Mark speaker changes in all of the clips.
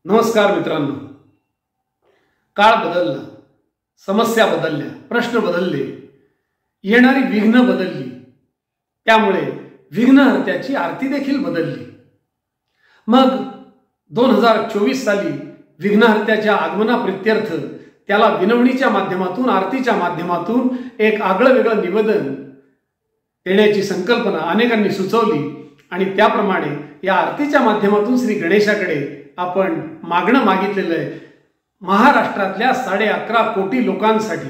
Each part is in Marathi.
Speaker 1: नमस्कार मित्रांनो. काळ बदलला, समस्या बदलल्या, प्रश्न बदलले, येणारी विघ्न बदलली. त्यामुळे विघ्नहर्त्याची आरती देखील बदलली. मग 2024 साली विघ्नहर्त्याच्या आगमनाप्रित्यर्थ त्याला विनवणीच्या माध्यमातून, आरतीच्या माध्यमातून एक आगळं वेगळं निवेदन देण्याची संकल्पना अनेकांनी सुचवली आणि त्याप्रमाणे या आरतीच्या माध्यमातून श्री गणेशाकडे आपण मागणं मागितलेलं आहे. महाराष्ट्रातल्या 11.5 कोटी लोकांसाठी.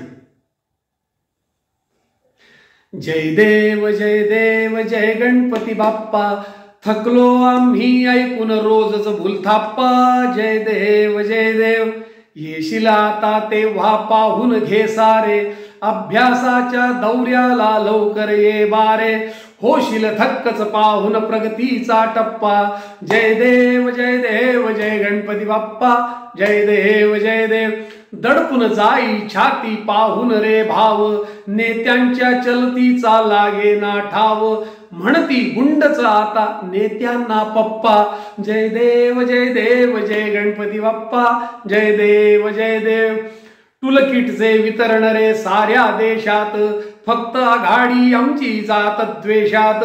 Speaker 1: जय देव जय देव जय गणपती बाप्पा, थकलो आम्ही ऐकून रोजच भूलथाप्पा. जय देव जय देव, येशील आता तेव्हा पाहून घे सारे, अभ्यासाच्या दौऱ्याला लवकर ये बारे. होशील थक्कच पाहून प्रगतीचा टप्पा. जय देव जय गणपती बाप्पा, जय देव जय देव. दडपून जाई छाती पाहून रे भाव, नेत्यांच्या चलतीचा लागे ना ठाव. म्हणती गुंडच आता नेत्यांना पप्पा. जय देव जय गणपती बाप्पा, जय देव जय देव. टुलकिटचे वितरण रे साऱ्या देशात, फक्त आघाडी आमची जात द्वेषात.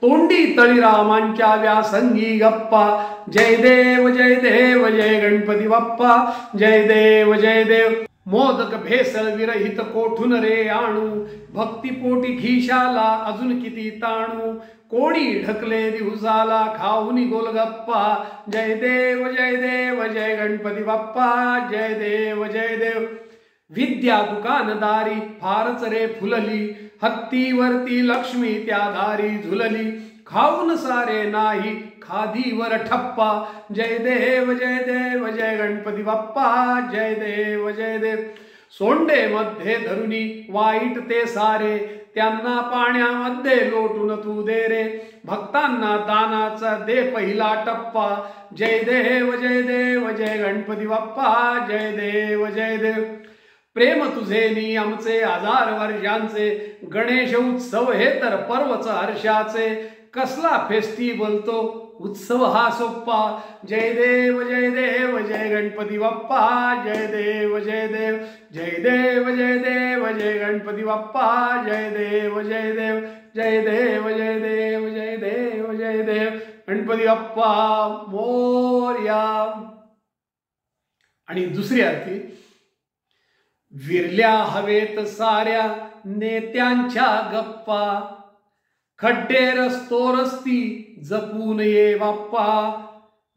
Speaker 1: तोंडी तळीरामांच्या व्यासंगी गप्पा. जय देव जय गणपती बाप्पा, जय देव जय देव. मोदक भेसळ विरहित कोठून रे आणू, भक्तिपोटी खिशाला अजून किती ताणू. कोणी ढकले दिवसाला खाऊनी गोलगप्पा. जय देव जय गणपती बाप्पा, जय देव जय देव. विद्या दुकानदारी फारच रे फुलली, हत्तीवरती लक्ष्मी त्या दारी झुलली. खाऊन सारे नाही खादीवर ठप्पा. जय देव जय गणपती बाप्पा, जय देव जय देव. सोंडे मध्ये धरुनी वाईट ते सारे, त्यांना पाण्यामध्ये लोटून तू दे रे. भक्तांना दानाचा दे पहिला टप्पा. जय देव जय गणपती बाप्पा, जय देव जय देव. प्रेम तुझे नि आमचे 1000 वर्षांचे, गणेश उत्सव हे तर पर्वच हर्षाचे. कसला फेस्टिवल तो उत्सव हा सोप्पा. जय देव जय गणपती बाप्पा, जय देव जय देव. जय देव जय गणपती बाप्पा, जय देव जय देव. जय देव जय देव गणपती बाप्पा मोरया. आणि दुसरी आरती. विरल्या हवेत साऱ्या नेत्यांच्या गप्पा, खड्डे रस्तो रस्ती जपून ये बाप्पा.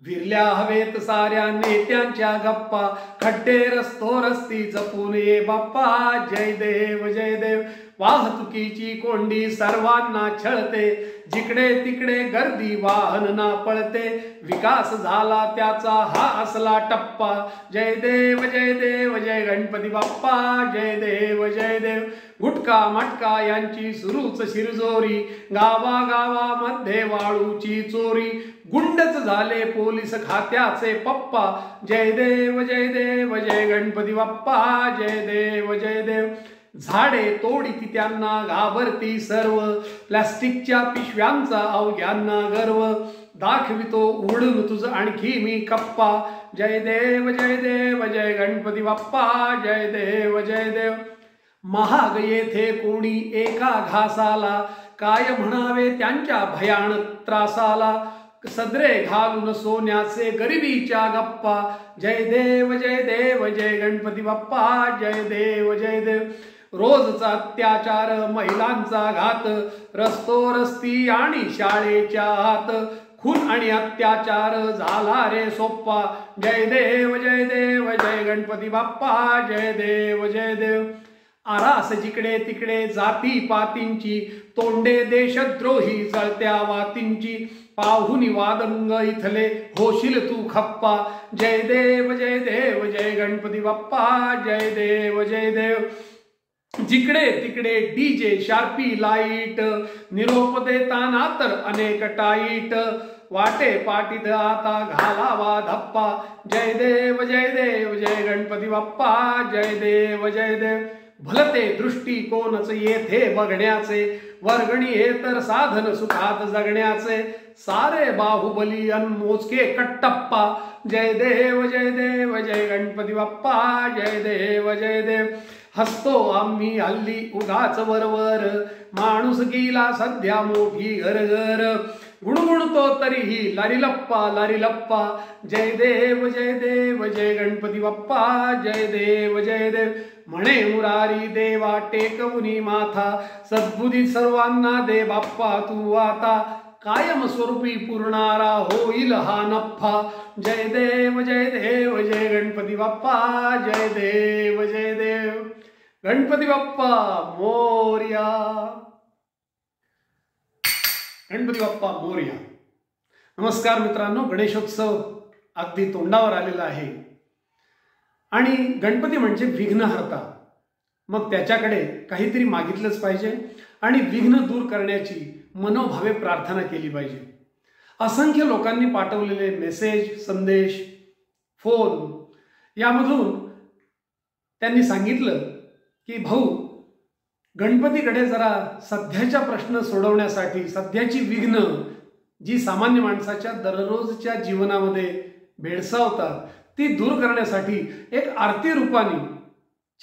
Speaker 1: विरल्या हवेत साऱ्या नेत्यांच्या गप्पा, खड्डे रस्तो रस्ती जपून ये बाप्पा. जय देव जय देव. वाहतुकीची कोंडी सर्वांना छळते, जिकडे तिकडे गर्दी वाहन ना पळते. विकास झाला त्याचा हा असला टप्पा. जय देव जय गणपती बाप्पा, जय देव जय देव. गुटखा मटका यांची सुरूच शिरजोरी, गावागावामध्ये वाळूची चोरी. गुंडच झाले पोलीस खात्याचे पप्पा. जय देव जय गणपती बाप्पा, जय देव जय देव. झाडे तोडीती त्यांना घाबरती सर्व, प्लास्टिकच्या पिशव्यांचा अवघ्यांना गर्व. दाखवितो उघडून तुझं आणखी मी कप्पा. जय देव जय गणपती बाप्पा, जय देव जय देव. महाग येथे कोणी एका घासाला, काय म्हणावे त्यांच्या भयानक त्रासाला. सदरे घालून सोन्याचे गरिबीच्या गप्पा. जय देव जय गणपती बाप्पा, जय देव जय देव. रोजचा अत्याचार महिलांचा घात, रस्तो रस्ती आणि शाळेच्या आत. खून आणि अत्याचार झाला रे सोप्पा. जय देव जय गणपती बाप्पा, जय देव जय देव. आरास जिकडे तिकडे जाती पातींची, तोंडे देशद्रोही जळत्या वातींची. पाहुनी वादंग इथले होशील तू खप्पा. जय देव जय गणपती बाप्पा, जय देव जय देव. जिकडे तिकडे डीजे शार्पी लाईट, निरोप देताना तर अनेक टाईट. वाटे पाटीत आता घालावा धप्पा. जय देव जय गणपती बाप्पा, जय देव जय देव. भलते दृष्टिकोनच येथे बघण्याचे, वर्गणी हे तर साधन सुखात जगण्याचे, सारे बाहुबली अनमोजके कट्टप्पा, जय देव जय देव जय गणपती बाप्पा, जय देव जय देव. हसतो आम्ही हल्ली उगाच वरवर, माणूस गेला सध्या मोठी घरघर, गुणगुणतो तरीही लारी लप्पा, जय देव जय गणपती बाप्पा, जय देव जय देव. म्हणे मुरारी देवा टेकवुनी माथा, सद्बुद्धी सर्वांना दे बाप्पा तू आता, कायम स्वरूपी पुरणारा होईल हा नफा, जय देव जय गणपती बाप्पा, जय देव जय देव. गणपती बाप्पा मोरया. गणपती बाप्पा मोरया. नमस्कार मित्रांनो, गणेशोत्सव अगदी तोंडावर आलेला आहे आणि गणपती म्हणजे विघ्नहर्ता. मग त्याच्याकडे काहीतरी मागितलंच पाहिजे आणि विघ्न दूर करण्याची मनोभावे प्रार्थना केली पाहिजे. असंख्य लोकांनी पाठवलेले मेसेज, संदेश, फोन यामधून त्यांनी सांगितलं की भाऊ, गणपतीकडे जरा सध्याच्या प्रश्न सोडवण्यासाठी, सध्याची विघ्न जी सामान्य माणसाच्या दररोजच्या जीवनामध्ये भेडसावतात ती दूर करण्यासाठी एक आरती रूपाने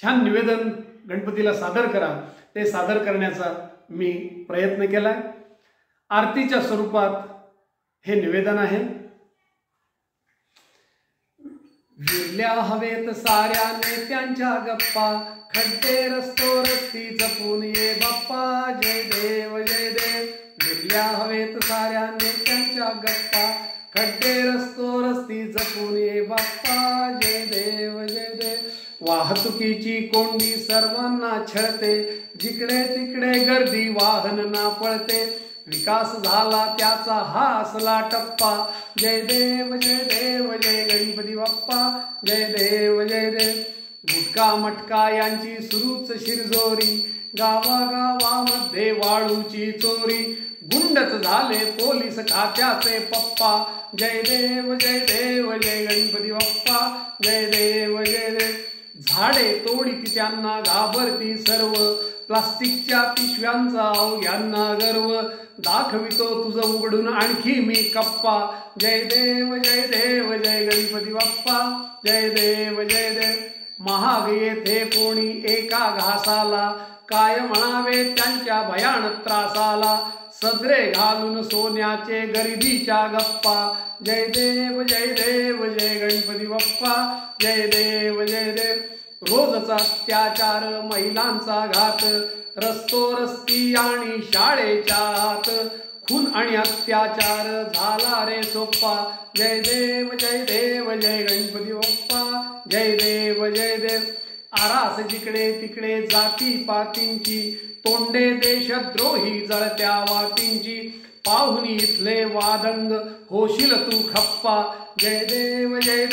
Speaker 1: छान निवेदन गणपतीला सादर करा. ते सादर करण्याचा मी प्रयत्न केलाय. आरतीच्या स्वरूपात हे निवेदन आहे. विरल्या हवेत साऱ्या नेत्यांच्या गप्पा, खड्डे रस्तो रस्ती जपून ये बाप्पा, जय देव जय देव. विरल्या हवेत साऱ्या नेत्यांच्या गप्पा, खड्डे रस्तो रस्ती जपून ये बाप्पा, जय देव जय देव. वाहतुकीची कोंडी सर्वांना छळते, जिकडे तिकडे गर्दी वाहन ना पळते, विकास झाला त्याचा हा असला टप्पा, जय देव जय गणपती बाप्पा, जय देव जय देव. गुटखा मटका यांची सुरूच शिरजोरी, गावागावामध्ये वाळूची चोरी, गुंडच झाले पोलीस खात्याचे पप्पा, जय देव जय गणपती बाप्पा, जय देव जय देव. झाडे तोडीती त्यांना घाबरती सर्व, प्लास्टिकच्या पिशव्यांचा अवघ्यांना गर्व, दाखवितो तुझं उघडून आणखी मी कप्पा, जय देव जय गणपती बाप्पा, जय देव जय देव. महाग येथे कोणी एका घासाला, काय म्हणावे त्यांच्या भयान त्रासाला, सदरे घालून सोन्याचे गरिबीच्या गप्पा, जय देव जय गणपती बाप्पा, जय देव जय देव. रोजचा अत्याचार, महिलांचा घात, रस्तो रस्ती आणि शाळेच्या आत, खून आणि अत्याचार झाला रे सोप्पा, जय देव जय गणपती बाप्पा, जय देव जय देव. आरास जिकडे तिकडे जाती पातींची, तोंडे देशद्रोही जळत्या वातींची, पाहुनी इथले वादंग होशील तू खप्पा, जय देव जय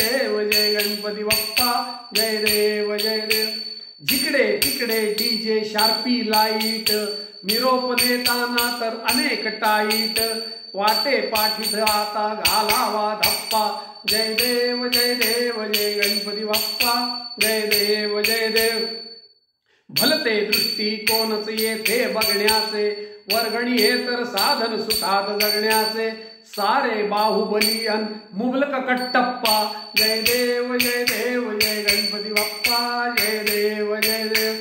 Speaker 1: गणपती बाप्पा, जय देव जय देव. जिकडे तिकडे डीजे शार्पी लाईट, निरोप देताना तर अनेक टाईट, वाटे पाठीत आता घालावा धप्पा, जय देव जय गणपती बाप्पा, जय देव जय देव. भलते दृष्टिकोनच येथे बघण्याचे, वर्गणी हे तर साधन सुखात जगण्याचे, सारे बाहुबली अन मुबलक कट्टप्पा, जय देव जय गणपती बाप्पा, जय देव जय देव.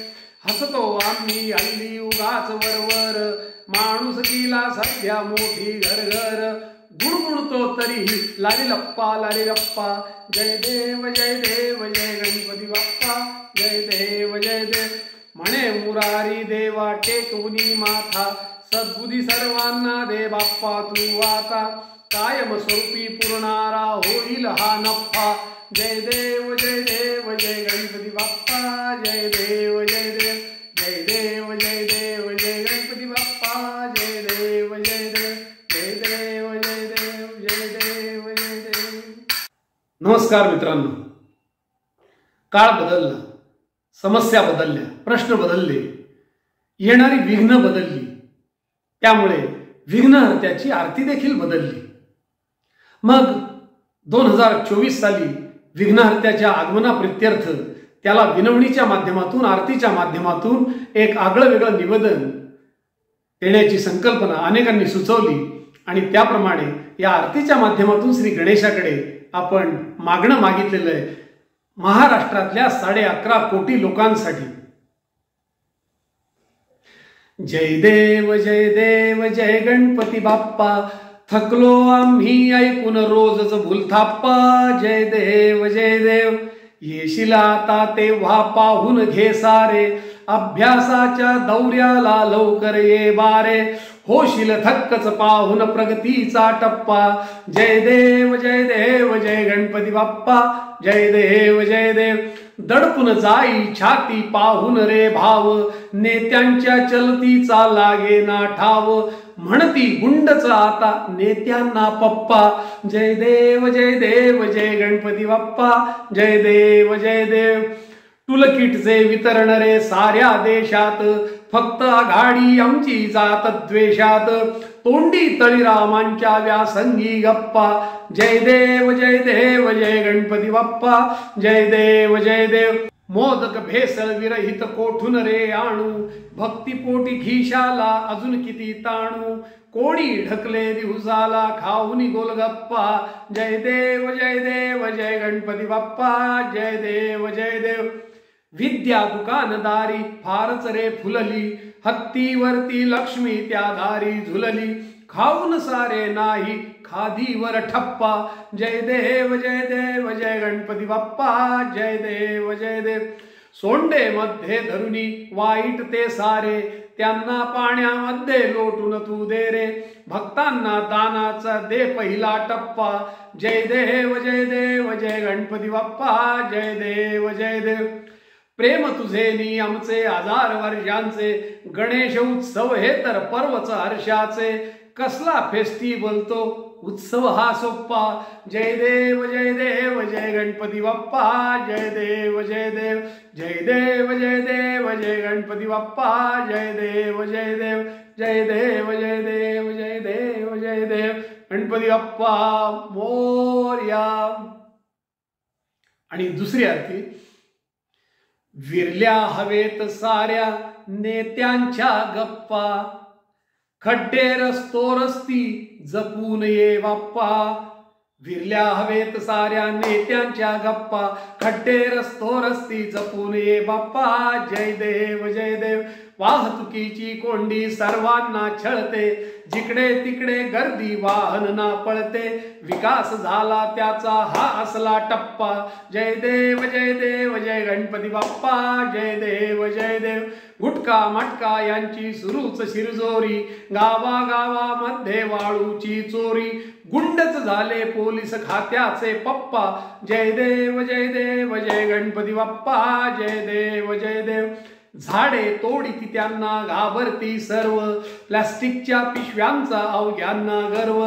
Speaker 1: हसतो आम्ही हल्ली उगाच वरवर, माणूस गेला सध्या मोठी घरघर, गुणगुणतो तरीही लारी लप्पा, जय देव जय गणपती बाप्पा, जय देव जय देव. म्हणे मुरारी देवा टेकवुनी माथा, सद्बुद्धी सर्वांना दे बाप्पा तू आता, कायम स्वरूपी पुरणारा होईल हा नफा, जय देव जय गणपती बाप्पा, जय देव जय देव. जय देव जय गणपती बाप्पा, जय देव जय देव, जय देव जय देव, जय देव जय देव. नमस्कार मित्रांनो, काळ बदलला, समस्या बदलल्या, प्रश्न बदलले, येणारी विघ्न बदलली, त्यामुळे विघ्नहर्त्याची आरती देखील बदलली. मग 2024 साली विघ्नहर्त्याच्या आगमनाप्रित्यर्थ त्याला विनवणीच्या माध्यमातून, आरतीच्या माध्यमातून एक आगळं वेगळं निवेदन देण्याची संकल्पना अनेकांनी सुचवली आणि त्याप्रमाणे या आरतीच्या माध्यमातून श्री गणेशाकडे आपण मागणं मागितलेलं आहे महाराष्ट्रातल्या 11.5 कोटी लोकांसाठी। जय देव जय देव जय गणपती बाप्पा, थकलो आम्ही ऐकून रोजच भूलथाप्पा। जय देव जय देव, येशील आता तेव्हा पाहून घे सारे, अभ्यासाच्या दौऱ्याला लवकर ये बारे, होशील थक्कच पाहून प्रगतीचा टप्पा। जय देव जय देव जय गणपती बाप्पा, जय देव जय देव। दडपून जाई छाती पाहून रे भाव, नेत्यांच्या चलतीचा लागे ना ठाव, म्हणती गुंडच आता नेत्यांना पप्पा। जय देव जय देव जय गणपती बाप्पा, जय देव जय देव। टुलकिटचे वितरण रे साऱ्या देशात, फक्त आघाडी आमची जात द्वेषात, तोंडी तळीरामांच्या व्यासंगी गप्पा। जय देव जय देव जय गणपती बाप्पा, जय देव जय देव। मोदक भेसळ विरहित कोठून रे आणू, भक्तिपोटी खिशाला अजून किती ताणू, कोणी ढकले दिवसाला खाऊनी गोलगप्पा। जय देव जय देव जय गणपती बाप्पा, जय देव जय देव। विद्या दुकानदारी फारच रे फुलली, हत्तीवरती लक्ष्मी त्या दारी झुलली, खाऊन सारे नाही खादीवर ठप्पा। जय देव जय गणपती बाप्पा, जय देव जय देव। सोंडे मध्ये धरुनी वाईट ते सारे, त्यांना पाण्यामध्ये लोटून तू दे रे, भक्तांना दानाचा दे पहिला टप्पा। जय देव जय गणपती बाप्पा, जय देव जय देव। प्रेम तुझे नी आमचे हजार वर्षांचे, गणेश उत्सव हे तर पर्वच हर्षाचे, कसला फेस्टिवल तो उत्सव हा सोप्पा। जय देव जय गणपती बाप्पा, जय देव जय देव। जय देव जय गणपती बाप्पा, जय देव जय देव। जय देव जय देव जय देव जय देव, गणपती बाप्पा मोरया। आणि दुसरी आरती, विरल्या हवेत साऱ्या नेत्यांच्या गप्पा, खड्डे रस्तो रस्ती जपून ये बाप्पा। विरल्या हवेत साऱ्या नेत्यांच्या गप्पा, खड्डे रस्तो रस्ती जपून ये बाप्पा। जय देव जय देव। वाहतुकीची कोंडी सर्वांना छळते, जिकडे तिकडे गर्दी वाहन ना पळते, विकास झाला त्याचा हा असला टप्पा। जय देव जय गणपती बाप्पा, जय देव जय देव। गुटखा मटका यांची सुरूच शिरजोरी, गावागावामध्ये वाळूची चोरी, गुंडच झाले पोलीस खात्याचे पप्पा। जय देव जय गणपती बाप्पा, जय देव जय देव। झाडे तोडीती त्यांना घाबरती सर्व, प्लास्टिकच्या पिशव्यांचा अवघ्यांना गर्व,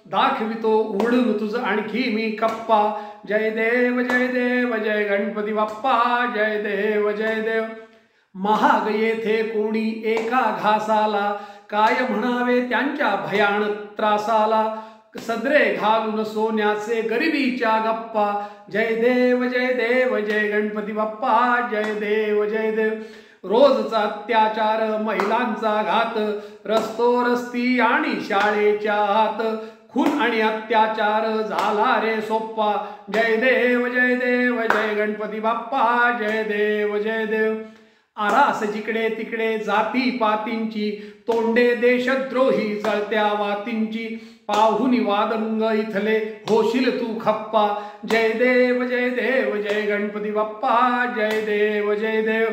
Speaker 1: दाखवितो उडून तुझ आणखी मी कप्पा। जय देव जय गणपती बाप्पा, जय देव जय देव। महाग येथे कोणी एका घासाला, काय म्हणावे त्यांच्या भयानक त्रासाला, सदरे घालून सोन्याचे गरिबीच्या गप्पा। जय देव जय गणपती बाप्पा, जय देव जय देव। रोजचा अत्याचार महिलांचा घात, रस्तो रस्ती आणि शाळेच्या आत, खून आणि अत्याचार झाला रे सोप्पा। जय देव जय गणपती बाप्पा, जय देव जय देव। आरास जिकडे तिकडे जाती पातींची, तोंडे देशद्रोही जळत्या वातींची, पाहुनी वादंग इथले होशील तू खप्पा। जय देव जय गणपती बाप्पा, जय देव जय देव।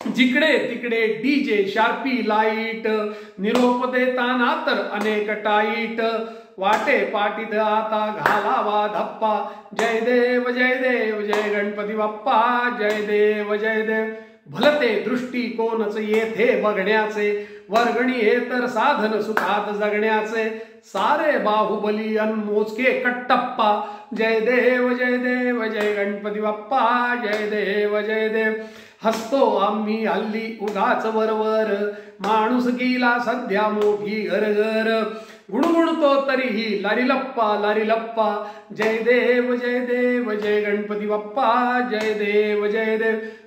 Speaker 1: जिकडे तिकडे डीजे शार्पी लाईट, निरोप देताना तर अनेक टाईट, वाटे पाटीत आता घालावा धप्पा। जय देव जय गणपती बाप्पा, जय देव जय देव। भलते दृष्टिकोनच येथे बघण्याचे, वर्गणी हे तर साधन सुखात जगण्याचे, सारे बाहुबली अनमोजके कट्टप्पा। जय देव जय गणपती बाप्पा, जय देव जय देव। हसतो आम्ही हल्ली उगाच वरवर, माणूस गेला सध्या मोठी घरघर, गुणगुणतो तरीही लारी लप्पा जय देव जय गणपती बाप्पा जय देव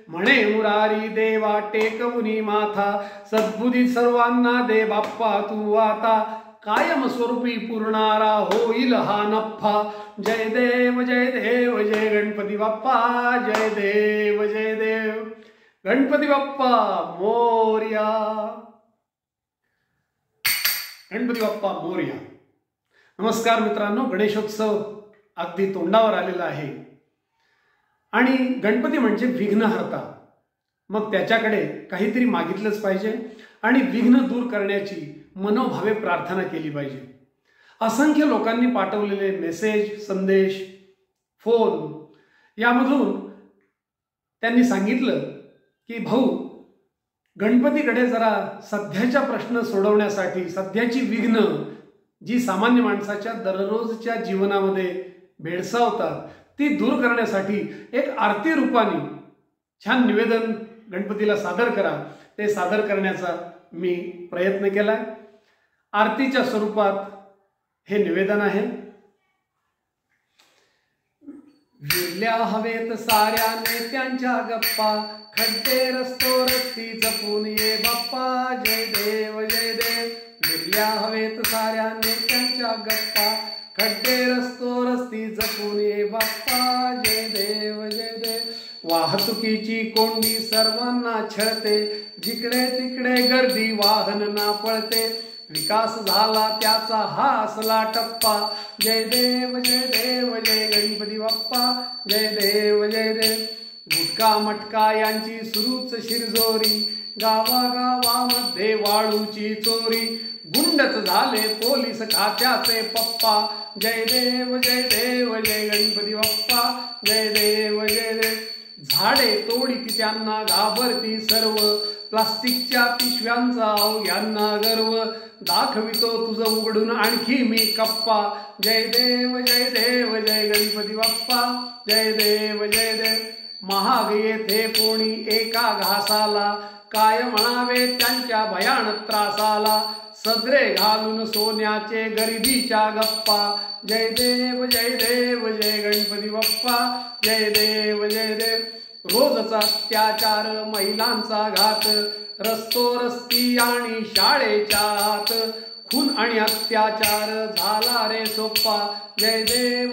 Speaker 1: म्हणे मुरारी देवा टेकवुनी माथा सद्बुद्धी सर्वांना दे बाप्पा तू आता कायम स्वरूपी पूर्णारा होईल हा नफा जय देव जय गणपती बाप्पा जय देव गणपती बाप्पा मोरया गणपती बाप्पा मोरया। नमस्कार मित्रांनो, गणेशोत्सव अगदी तोंडावर आलेला आहे आणि गणपती म्हणजे विघ्नहर्ता, मग त्याच्याकडे काहीतरी मागितलंच पाहिजे आणि विघ्न दूर करण्याची मनोभावे प्रार्थना केली पाहिजे। असंख्य लोकांनी पाठवलेले मेसेज, संदेश, फोन यामधून त्यांनी सांगितलं की भाऊ, गणपतीकडे जरा सध्याच्या प्रश्न सोडवण्यासाठी, सध्याची विघ्न जी सामान्य माणसाच्या दररोजच्या जीवनामध्ये भेडसावतात ती दूर करण्यासाठी एक आरती रूपाने छान निवेदन गणपतीला सादर करा। ते सादर करण्याचा मी प्रयत्न केलाय। आरतीच्या स्वरूपात हे निवेदन आहे। विरल्या हवेत साऱ्या नेत्यांच्या गप्पा, खड्डे रस्ती जपून ये बाप्पा जय देव विरल्या हवेत साऱ्या नेत्यांच्या गप्पा, खड्डे रस्ती जपून ये बाप्पा जय देव वाहतुकीची कोंडी सर्वांना छळते, जिकडे तिकडे गर्दी वाहन ना पळते, विकास झाला त्याचा हा असला टप्पा जय देव गणपती बाप्पा जय देव गुटखा मटका यांची सुरूच शिरजोरी, गावागावामध्ये वाळूची चोरी, गुंडच झाले पोलीस खात्याचे पप्पा जय देव गणपती बाप्पा जय देव झाडे तोडीती त्यांना घाबरती सर्व, प्लास्टिकच्या पिशव्यांचा अवघ्यांना गर्व, दाखवितो तुझं उघडून आणखी मी कप्पा जय देव गणपती बाप्पा जय देव महाग येथे कोणी एका घासाला, काय म्हणावे त्यांच्या भयान त्रासाला, सदरे घालून सोन्याचे गरिबीच्या गप्पा जय देव गणपती बाप्पा जय देव रोजचा अत्याचार, महिलांचा घात, रस्ती आणि शाळेच्या आत, खून आणि अत्याचार झाला रे सोप्पा जय देव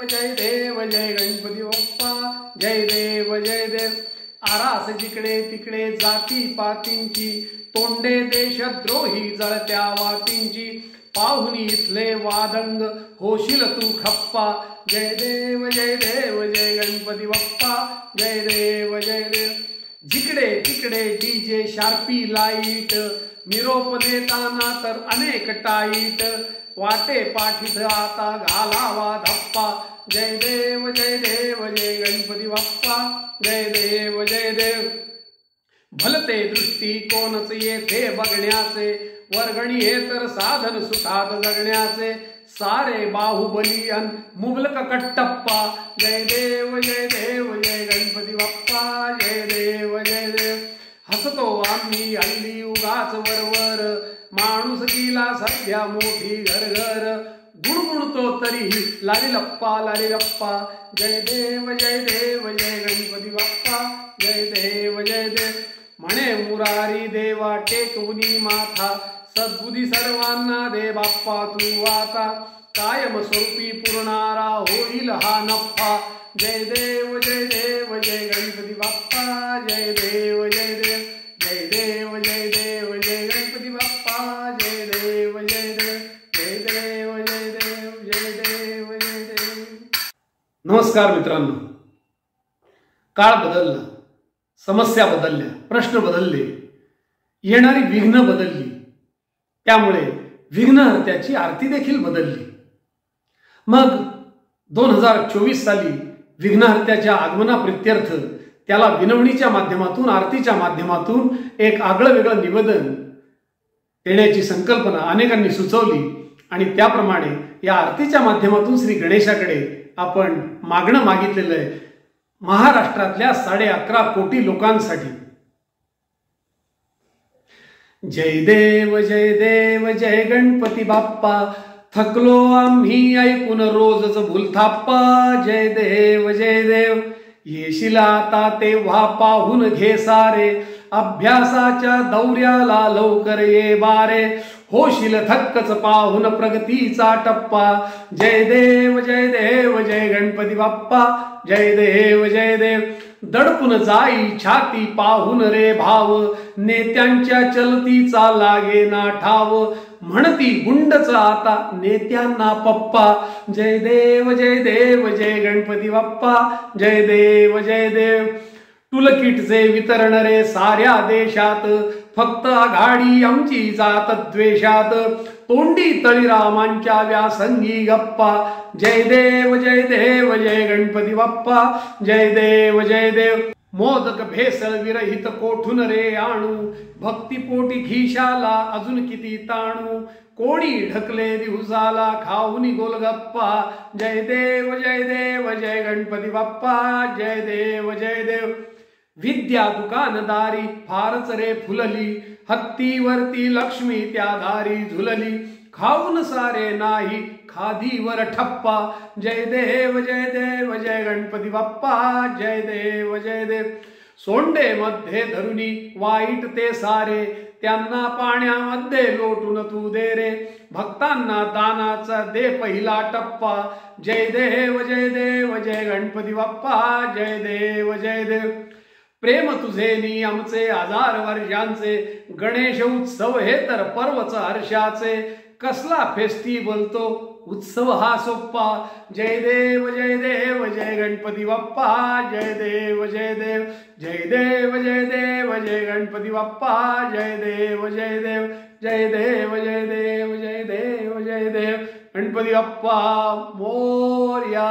Speaker 1: गणपती बाप्पा जय देव आरास जिकडे तिकडे जाती पातींची, तोंडे देशद्रोही जळत्या वातींची, पाहुनी इथले वादंग होशील तू खप्पा जय देव गणपती बाप्पा जय देव जिकडे तिकडे डीजे शार्पी लाईट, निरोप देताना तर अनेक टाईट, वाटे पाठीत आता घालावा धप्पा जय देव गणपती बाप्पा जय देव भलते दृष्टिकोनच येथे बघण्याचे, वर्गणी हे तर साधन सुखात जगण्याचे, सारे बाहुबली अन मुबलक कट्टप्पा जय देव गणपती बाप्पा जय देव हसतो आम्ही हल्ली उगाच वरवर, माणूस गेला सध्या मोठी घर गुणगुणतो तरीही लारी लप्पा जय देव गणपती बाप्पा जय देव म्हणे मुरारी देवा टेकवुनी माथा, सद्बुद्धी सर्वांना दे बाप्पा तू आता कायम स्वरूपी पूर्णारा होईल हा नफा जय देव गणपती बाप्पा जय देव गणपती बाप्पा जय देव नमस्कार मित्रांनो, काळ बदलला, समस्या बदलल्या, प्रश्न बदलले, येणारी विघ्न बदलली, त्यामुळे विघ्नहर्त्याची आरती देखील बदलली। मग 2024 साली विघ्नहर्त्याच्या आगमनाप्रित्यर्थ त्याला विनवणीच्या माध्यमातून, आरतीच्या माध्यमातून एक आगळं वेगळं निवेदन देण्याची संकल्पना अनेकांनी सुचवली आणि त्याप्रमाणे या आरतीच्या माध्यमातून श्री गणेशाकडे आपण मागणं मागितलेलं आहे महाराष्ट्रातल्या 11.5 कोटी लोकांसाठी। जय देव जय गणपती बाप्पा, थकलो आम्ही ऐकून रोजच भूलथाप्पा जय देव जय देव. येशील आता तेव्हा पाहून घे सारे अभ्यासाच्या दौऱ्याला लवकर ये बारे. होशील थक्कच पाहून प्रगतीचा टप्पा जय देव जय गणपती बाप्पा जय देव जय देव. दडपून जाई छाती पाहून रे भाव नेत्यांच्या चलतीचा लागे ना ठाव. म्हणती गुंडच आता नेत्यांना पप्पा जय देव जय गणपती बाप्पा जय देव जय देव. टुलकिटचे वितरण रे साऱ्या देशात फक्त आघाडी आमची जात द्वेषात. तोंडी तळीरामांच्या व्यासंगी गप्पा जय देव जय गणपती बाप्पा जय देव जय देव. मोदक भेसळ विरहित कोठून रे आणू भक्तिपोटी खिशाला अजून किती ताणू. कोणी ढकले दिवसाला खाऊनी गोलगप्पा जय देव जय गणपती बाप्पा जय देव जय देव. विद्या दुकानदारी फारच रे फुलली हत्तीवरती लक्ष्मी त्या दारी झुलली. खाऊन सारे नाही खादीवर ठप्पा जय देव जय गणपती बाप्पा जय देव जय देव. सोंडे मध्ये धरुनी वाईट ते सारे त्यांना पाण्यामध्ये लोटून तू दे रे. भक्तांना दानाचा दे पहिला टप्पा जय देव जय गणपती बाप्पा जय देव जय देव. प्रेम तुझे नी आमचे 1000 वर्षांचे गणेश उत्सव हे तर पर्वच हर्षाचे. कसला फेस्टिवल तो उत्सव हा सोप्पा जय देव जय गणपती बाप्पा जय देव जय देव जय गणपती बाप्पा जय देव जय देव जय देव गणपती बाप्पा मोरया.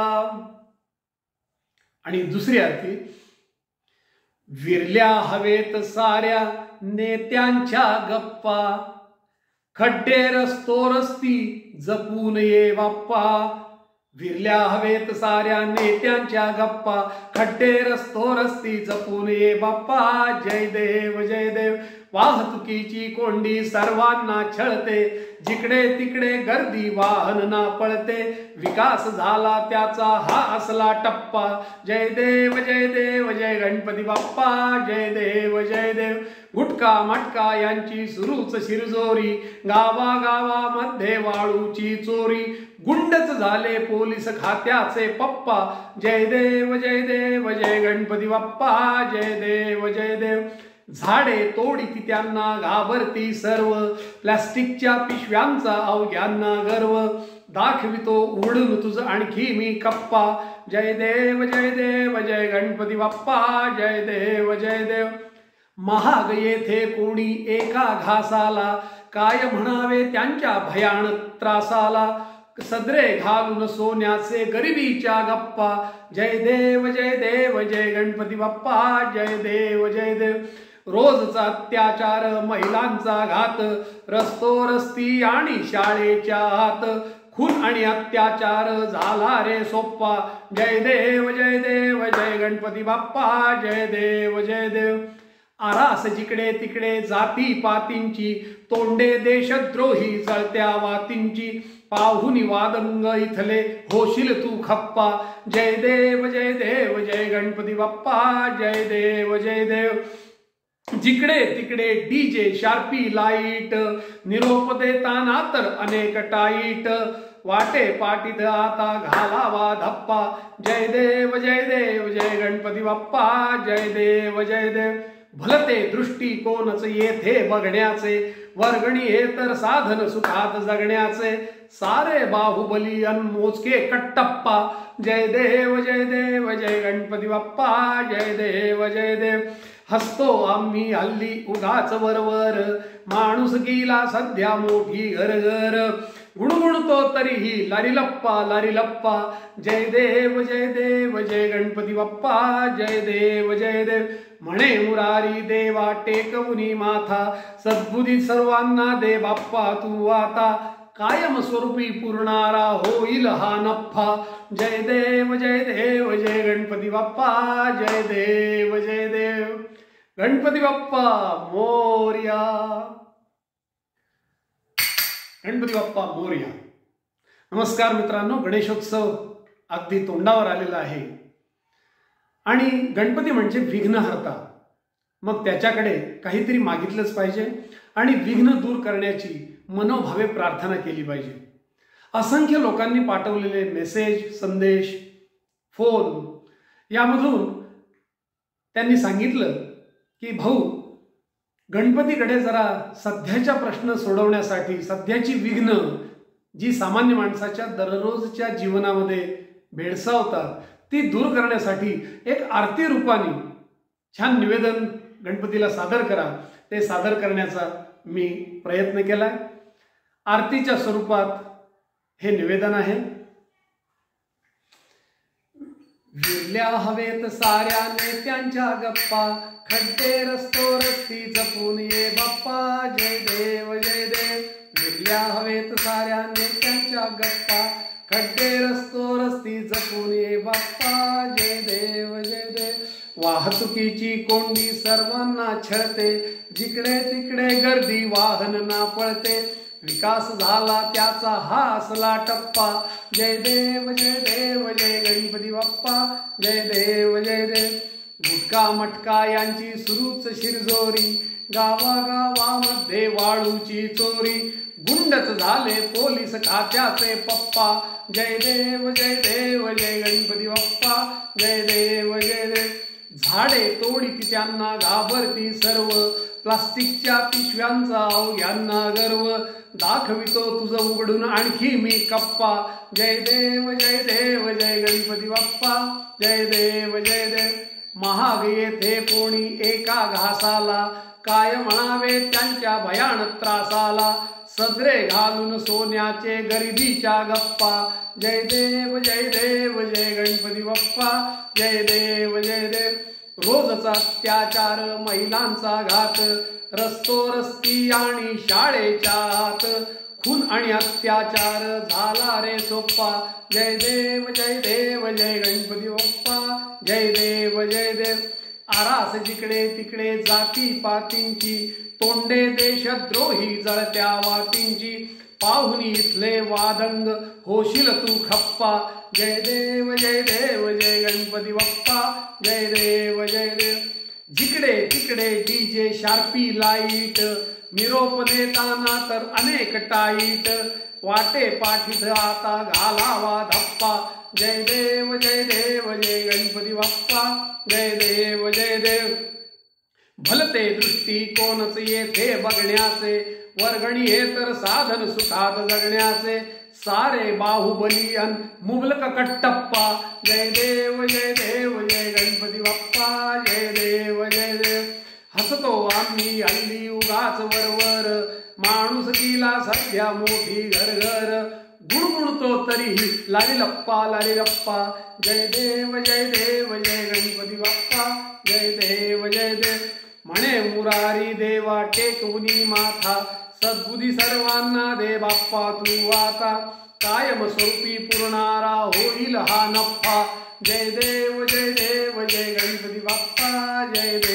Speaker 1: आणि दुसरी आरती विरल्या हवेत साऱ्या नेत्यांच्या गप्पा खड्डे रस्तो रस्ती जपून ये बाप्पा. विरल्या हवेत साऱ्या नेत्यांच्या गप्पा खड्डे रस्तो रस्ती जपून ये बाप्पा जय देव जय देव. वाहतुकीची कोंडी सर्वांना छळते जिकडे तिकडे गर्दी वाहन ना पळते. विकास झाला त्याचा हा असला टप्पा जय देव जय गणपती बाप्पा जय देव जय देव. गुटखा मटका यांची सुरूच शिरजोरी गावागावामध्ये वाळूची चोरी. गुंडच झाले पोलीस खात्याचे पप्पा जय देव जय गणपती बाप्पा जय देव जय देव. झाडे तोडीती त्यांना घाबरती सर्व प्लास्टिकच्या पिशव्यांचा अवघ्यांना गर्व. दाखवितो उडून तुझं आणखी मी कप्पा जय देव जय गणपती बाप्पा जय देव जय देव. महाग येथे कोणी एका घासाला काय म्हणावे त्यांच्या भयानक त्रासाला. सदरे घालून सोन्याचे गरिबीच्या गप्पा जय देव जय गणपती बाप्पा जय देव जय देव. रोजचा अत्याचार महिलांचा घात रस्तो रस्ती आणि शाळेच्या आत. खून आणि अत्याचार झाला रे सोप्पा जय देव जय गणपती बाप्पा जय देव जय देव. आरास जिकडे तिकडे जाती पातींची तोंडे देशद्रोही जळत्या वातींची. पाहुनी वादंग इथले होशील तू खप्पा जय देव जय गणपती बाप्पा जय देव जय देव. जिकडे तिकडे डीजे शार्पी लाईट निरोप देताना तर अनेक टाईट. वाटे पाटीत आता घालावा धप्पा जय देव जय गणपती बाप्पा जय देव जय देव. भलते दृष्टिकोनच येथे बघण्याचे वर्गणी हे तर साधन सुखात जगण्याचे. सारे बाहुबली अनमोजके कट्टप्पा जय देव जय गणपती बाप्पा जय देव जय देव. हसतो आम्ही हल्ली उगाच वरवर माणूस गेला सध्या मोठी घर. गुणगुणतो तरीही लारी लप्पा जय देव जय गणपती बाप्पा जय देव जय देव. म्हणे मुरारी देवा टेकवुनी माथा सद्बुद्धी सर्वांना दे बाप्पा तू आता. कायम स्वरूपी पुरणारा होईल हा नफ्फा जय देव जय गणपती बाप्पा जय देव जय देव गणपती बाप्पा मोरया. गणपती बाप्पा मोरया. नमस्कार मित्रांनो, गणेशोत्सव अगदी तोंडावर आलेला आहे आणि गणपती म्हणजे विघ्नहर्ता. मग त्याच्याकडे काहीतरी मागितलंच पाहिजे आणि विघ्न दूर करण्याची मनोभावे प्रार्थना केली पाहिजे. असंख्य लोकांनी पाठवलेले मेसेज, संदेश, फोन यामधून त्यांनी सांगितलं की भाऊ, गणपतीकडे जरा सध्याच्या प्रश्न सोडवण्यासाठी, सध्याची विघ्न जी सामान्य माणसाच्या दररोजच्या जीवनामध्ये भेडसावतात ती दूर करण्यासाठी एक आरती रूपाने छान निवेदन गणपतीला सादर करा. ते सादर करण्याचा मी प्रयत्न केलाय. आरतीच्या स्वरूपात हे निवेदन आहे. विरल्या हवेत साऱ्या नेत्यांच्या गप्पा, खड्डे रस्तो रस्ती जपून ये बाप्पा. जय देव जय देव. विरल्या हवेत साऱ्या नेत्यांच्या गप्पा, खड्डे रस्तो रस्ती जपून ये बाप्पा. जय देव जय देव. वाहतुकीची कोंडी सर्वांना छळते, जिकडे तिकडे गर्दी वाहन ना पळते. विकास झाला त्याचा हा असला टप्पा. जय देव जय देव जय गणपती बाप्पा. जय देव जय देव. गुटखा मटका यांची सुरूच शिरजोरी, गावागावामध्ये वाळूची चोरी. गुंडच झाले पोलीस खात्याचे पप्पा. जय देव जय देव जय गणपती बाप्पा. जय देव जय देव. झाडे तोडीत त्यांना घाबरती सर्व, प्लास्टिकच्या पिशव्यांचा अवघ्यांना गर्व. दाखवितो तुझं उघडून आणखी मी कप्पा. जय देव जय देव जय गणपती बाप्पा. जय देव जय देव. महाग येथे कोणी एका घासाला, काय म्हणावे त्यांच्या भयान त्रासाला. सदरे घालून सोन्याचे गरिबीच्या गप्पा. जय देव जय देव जय गणपती बाप्पा. जय देव जय देव. रोजचा अत्याचार, महिलांचा घात, रस्तो रस्ती आणि शाळेच्या आत. खून आणि अत्याचार झाला रे सोप्पा. जय देव जय देव जय गणपती बाप्पा. जय देव जय देव. आरास जिकडे तिकडे जाती पातींची, तोंडे देशद्रोही जळत्या वाटींची. पाहुनी इथले वादंग होशील तू खप्पा. जय देव जय देव जय गणपती बाप्पा. जय देव जय देव. जिकडे तिकडे डीजे शार्पी लाईट, निरोप देताना तर अनेक टाईट. वाटे पाठीत आता घालावा धप्पा. जय देव जय देव जय गणपती बाप्पा. जय देव जय देव. भलते दृष्टिकोनच येथे बघण्याचे, वर्गणी हे तर साधन सुखात जगण्याचे. सारे बाहुबली अन मुबलक कट्टप्पा. जय देव जय देव जय गणपती बाप्पा. जय देव जय देव. हसतो आम्ही हल्ली उगाच वरवर, माणूस गेला सध्या मोठी घर घर. गुणगुणतो तरीही लाली लप्पा. जय देव जय देव जय गणपती बाप्पा. जय देव जय देव. म्हणे मुरारी देवा टेकवुनी माथा, सद्बुद्धी सर्वांना दे बाप्पा तू आता. कायम स्वरूपी पुरणारा होईल हा नफा. जय देव जय देव जय गणपती बाप्पा. जय देव.